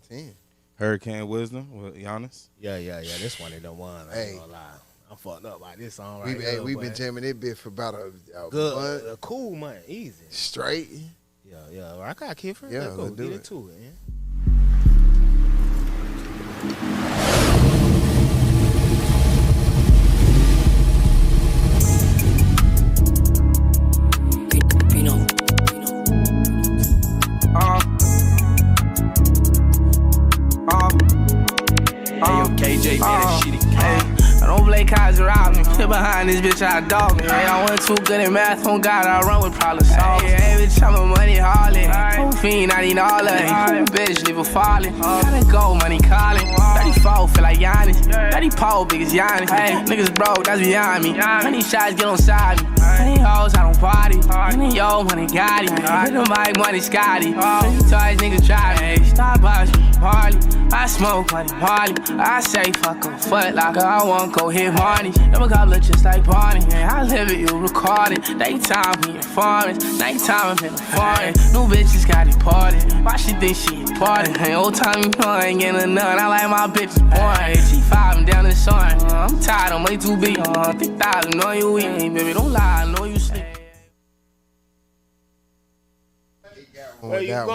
10. Hurricane Wisdom with Yannis. Yeah. This one ain't the one. I ain't gonna lie. I'm fucked up by this song right here. We've been jamming this bit for about a good, month. a cool month, easy. Straight. Yeah. I got a kid first. Yeah, let's go. let's do Get it. into it, man. KJ, man, that shit I don't play cards around me. Sit behind this bitch, I dog me. Hey, I wasn't too good at math, on God, I run with problem solvers. Hey, bitch, I'm a money harlot. Whole fiend, I need all of it. Bitch, leave her falling. Gotta go, money calling. 34, feel like Yannis. 30 pole, big as Yannis. Hey, niggas broke, that's beyond me. Honey shots get on side me. Honey hoes, I don't party. Honey yo, money got it. Hit the mic, money Scotty. Honey toys, niggas try me. Starbucks, Marley. I smoke money, Marley. I say fuck a foot locker. I won't go hit money. Never got look just like Barney. I live it, you record it. Daytime, we informants. Nighttime, I'm in the foreign. New bitches got it parted. Why she think she important? Hey, old time, you know I ain't getting none. I like my bitches boring. She 5 and down the sun. I'm tired, I'm way too big. 3,000, know you eat, baby. Don't lie, I know you sleep. Where you going?